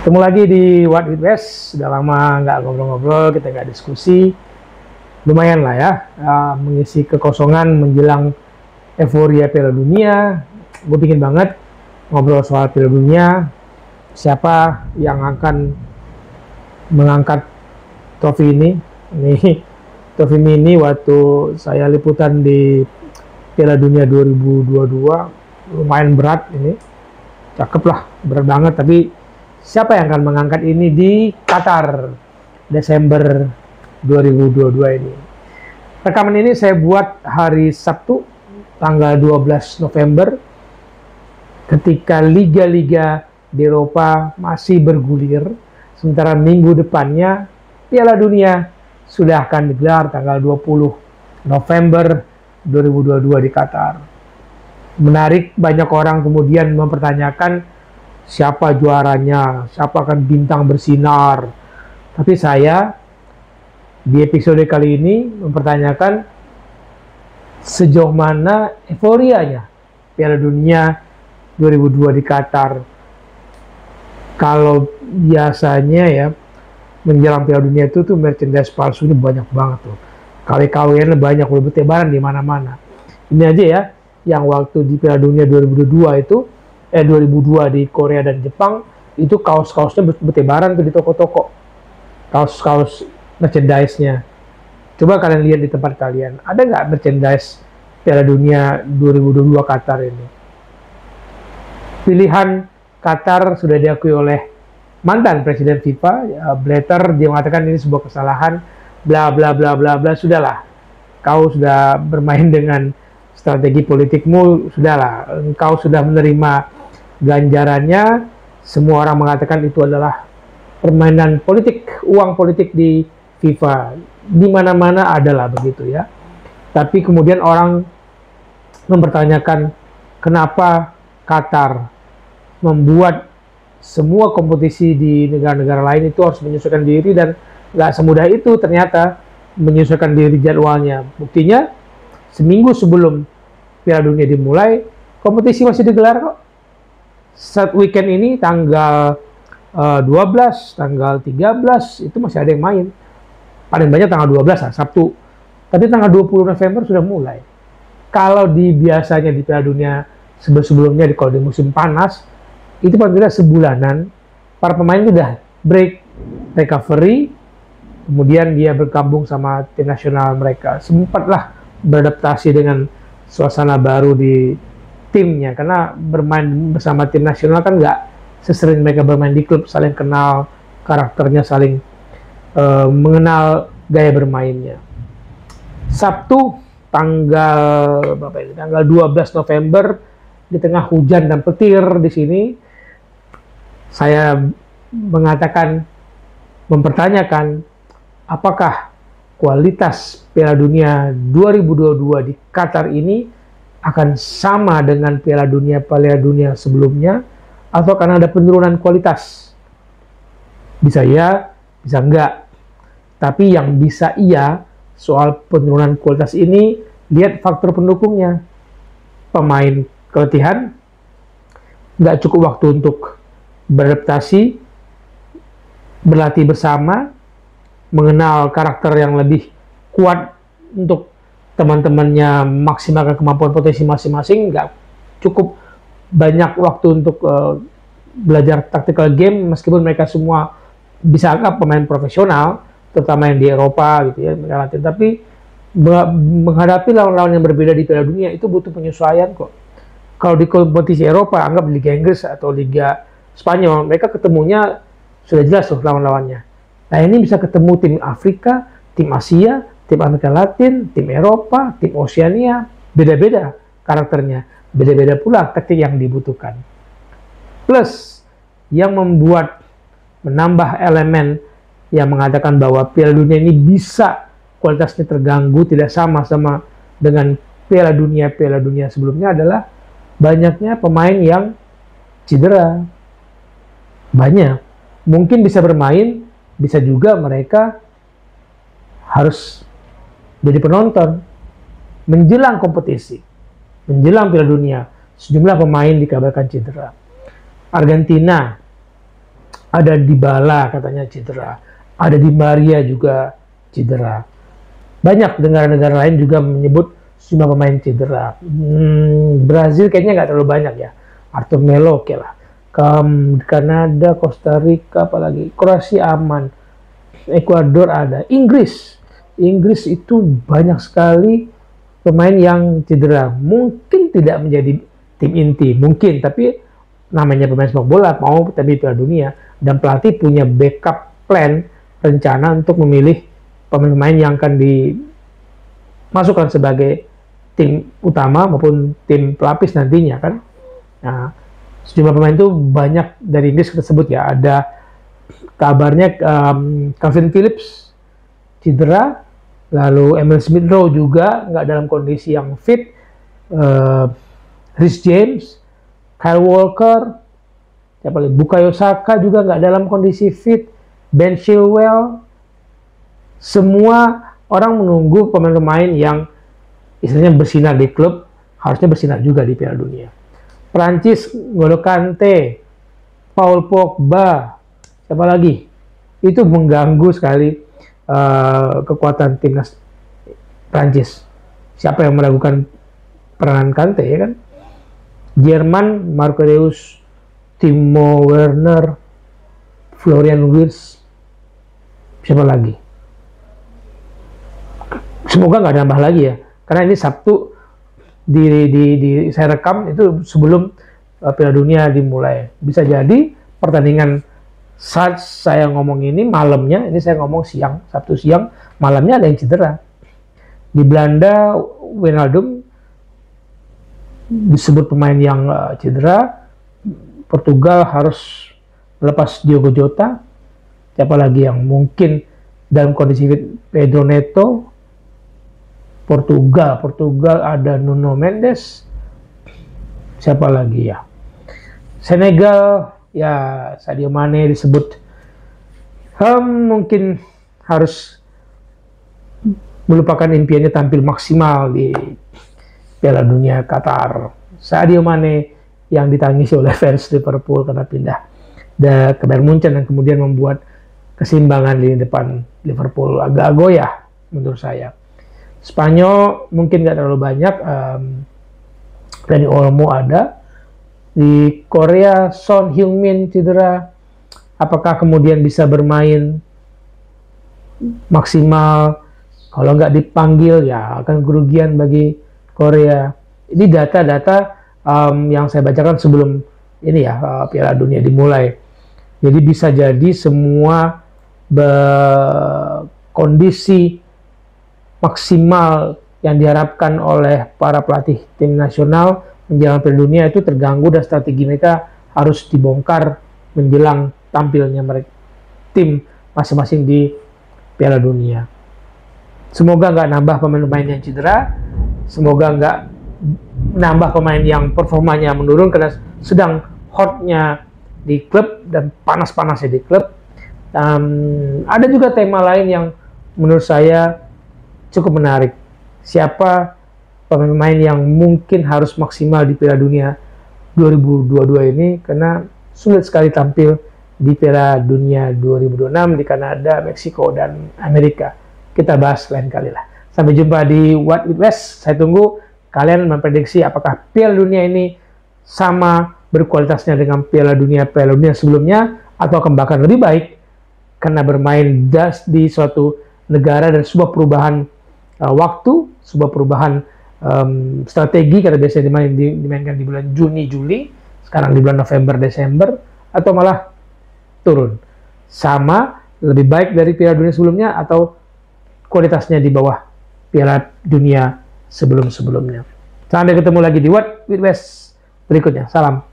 Ketemu lagi di What With West. Sudah lama nggak ngobrol-ngobrol, kita nggak diskusi. Lumayan lah ya, mengisi kekosongan menjelang euforia Piala Dunia. Gue pingin banget ngobrol soal Piala Dunia. Siapa yang akan mengangkat trofi ini? Ini trofi mini waktu saya liputan di Piala Dunia 2022. Lumayan berat ini. Cakep lah, berat banget. Tapi siapa yang akan mengangkat ini di Qatar Desember 2022 ini? Rekaman ini saya buat hari Sabtu tanggal 12 November ketika liga-liga di Eropa masih bergulir, sementara minggu depannya Piala Dunia sudah akan digelar tanggal 20 November 2022 di Qatar. Menarik, banyak orang kemudian mempertanyakan siapa juaranya, siapa akan bintang bersinar. Tapi saya di episode kali ini mempertanyakan sejauh mana euforianya Piala Dunia 2002 di Qatar. Kalau biasanya ya menjelang Piala Dunia itu tuh merchandise palsunya banyak banget tuh. KW-KW banyak, udah bertebaran di mana-mana. Ini aja ya, yang waktu di Piala Dunia 2002 itu 2002 di Korea dan Jepang itu kaos-kaosnya bertebaran tuh di toko-toko, kaos-kaos merchandise-nya. Coba kalian lihat di tempat kalian, ada nggak merchandise Piala Dunia 2022 Qatar ini? Pilihan Qatar sudah diakui oleh mantan presiden FIFA, Blatter. Dia mengatakan ini sebuah kesalahan, bla bla bla bla bla. Sudahlah, kau sudah bermain dengan strategi politikmu, sudahlah, engkau sudah menerima ganjarannya. Semua orang mengatakan itu adalah permainan politik, uang politik di FIFA. Di mana-mana adalah begitu ya. Tapi kemudian orang mempertanyakan kenapa Qatar membuat semua kompetisi di negara-negara lain itu harus menyesuaikan diri, dan nggak semudah itu ternyata menyesuaikan diri jadwalnya. Buktinya seminggu sebelum Piala Dunia dimulai, kompetisi masih digelar kok. Saat weekend ini tanggal 12, tanggal 13 itu masih ada yang main. Paling banyak tanggal 12 lah, Sabtu. Tapi tanggal 20 November sudah mulai. Kalau di biasanya di Piala Dunia sebelum-sebelumnya, kalau di musim panas, itu paling tidak sebulanan, para pemain sudah break, recovery, kemudian dia bergabung sama tim nasional mereka. Sempatlah beradaptasi dengan suasana baru di timnya, karena bermain bersama tim nasional kan nggak sesering mereka bermain di klub, saling kenal karakternya, saling mengenal gaya bermainnya. Sabtu tanggal 12 November di tengah hujan dan petir di sini, saya mempertanyakan apakah kualitas Piala Dunia 2022 di Qatar ini akan sama dengan Piala Dunia sebelumnya, atau karena ada penurunan kualitas. Bisa ya, bisa enggak. Tapi yang bisa iya, soal penurunan kualitas ini, lihat faktor pendukungnya. Pemain keletihan, nggak cukup waktu untuk beradaptasi, berlatih bersama, mengenal karakter yang lebih kuat untuk teman-temannya maksimalkan kemampuan potensi masing-masing, nggak cukup banyak waktu untuk belajar tactical game, meskipun mereka semua bisa anggap pemain profesional, terutama yang di Eropa gitu ya, mereka latihan. Tapi menghadapi lawan-lawan yang berbeda di Piala Dunia itu butuh penyesuaian kok. Kalau di kompetisi Eropa, anggap Liga Inggris atau Liga Spanyol, mereka ketemunya sudah jelas tuh lawan-lawannya. Nah ini bisa ketemu tim Afrika, tim Asia, tim Amerika Latin, tim Eropa, tim Oceania, beda-beda karakternya, beda-beda pula taktik yang dibutuhkan. Plus, yang menambah elemen yang mengatakan bahwa Piala Dunia ini bisa kualitasnya terganggu, tidak sama dengan Piala Dunia sebelumnya, adalah banyaknya pemain yang cedera. Banyak. Mungkin bisa bermain, bisa juga mereka harus jadi penonton. Menjelang kompetisi, menjelang Piala Dunia, sejumlah pemain dikabarkan cedera. Argentina Ada Dybala katanya cedera, ada Di Maria juga cedera. Banyak negara-negara lain juga menyebut sejumlah pemain cedera. Brazil kayaknya nggak terlalu banyak ya. Arthur Melo oke lah. Kanada, Costa Rica, apalagi Kroasia aman. Ekuador ada. Inggris itu banyak sekali pemain yang cedera. Mungkin tidak menjadi tim inti, mungkin, tapi namanya pemain sepak bola mau tapi Piala Dunia, dan pelatih punya backup plan, rencana untuk memilih pemain-pemain yang akan dimasukkan sebagai tim utama maupun tim pelapis nantinya kan. Nah, sejumlah pemain itu banyak dari Inggris tersebut ya. Ada kabarnya Calvin Phillips cedera, lalu Emil Smith Rowe juga nggak dalam kondisi yang fit, Reece James, Kyle Walker, siapa lagi? Bukayo Saka juga nggak dalam kondisi fit, Ben Chilwell. Semua orang menunggu pemain-pemain yang istilahnya bersinar di klub, harusnya bersinar juga di Piala Dunia. Prancis, N'Golo Kante, Paul Pogba, siapa lagi? Itu mengganggu sekali kekuatan timnas Prancis. Siapa yang meragukan peranan Kante ya kan? Jerman, Marco Reus, Timo Werner, Florian Wirtz, siapa lagi? Semoga nggak nambah lagi ya, karena ini Sabtu saya rekam itu sebelum Piala Dunia dimulai. Bisa jadi pertandingan saat saya ngomong ini malamnya, ini saya ngomong siang, Sabtu siang, malamnya ada yang cedera. Di Belanda, Wijnaldum disebut pemain yang cedera. Portugal harus melepas Diogo Jota. Siapa lagi yang mungkin dalam kondisi Pedro Neto. Portugal ada Nuno Mendes. Siapa lagi ya? Senegal ya Sadio Mane disebut. Mungkin harus melupakan impiannya tampil maksimal di Piala Dunia Qatar. Sadio Mane yang ditangisi oleh fans Liverpool karena pindah ke Bayern Munchen dan kemudian membuat keseimbangan di depan Liverpool agak goyah menurut saya. Spanyol mungkin nggak terlalu banyak. Dani Olmo ada. Di Korea, Son Heung-min cedera. Apakah kemudian bisa bermain maksimal? Kalau nggak dipanggil ya akan kerugian bagi Korea. Ini data-data yang saya bacakan sebelum ini ya Piala Dunia dimulai. Jadi bisa jadi semua kondisi maksimal yang diharapkan oleh para pelatih tim nasional menjelang Piala Dunia itu terganggu dan strategi mereka harus dibongkar menjelang tampilnya mereka tim masing-masing di Piala Dunia. Semoga nggak nambah pemain-pemain yang cedera, semoga nggak nambah pemain yang performanya menurun karena sedang hotnya di klub dan panas-panasnya di klub. Ada juga tema lain yang menurut saya cukup menarik. Siapa pemain yang mungkin harus maksimal di Piala Dunia 2022 ini, karena sulit sekali tampil di Piala Dunia 2026 di Kanada, Meksiko, dan Amerika. Kita bahas lain kali lah. Sampai jumpa di What with West. Saya tunggu kalian memprediksi apakah Piala Dunia ini sama berkualitasnya dengan Piala Dunia sebelumnya, atau akan bahkan lebih baik karena bermain di suatu negara dan sebuah perubahan waktu, sebuah perubahan strategi karena biasanya dimainkan di bulan Juni, Juli, sekarang di bulan November, Desember, atau malah turun. Sama, lebih baik dari Piala Dunia sebelumnya, atau kualitasnya di bawah Piala Dunia sebelum-sebelumnya. Sampai ketemu lagi di What with West berikutnya. Salam.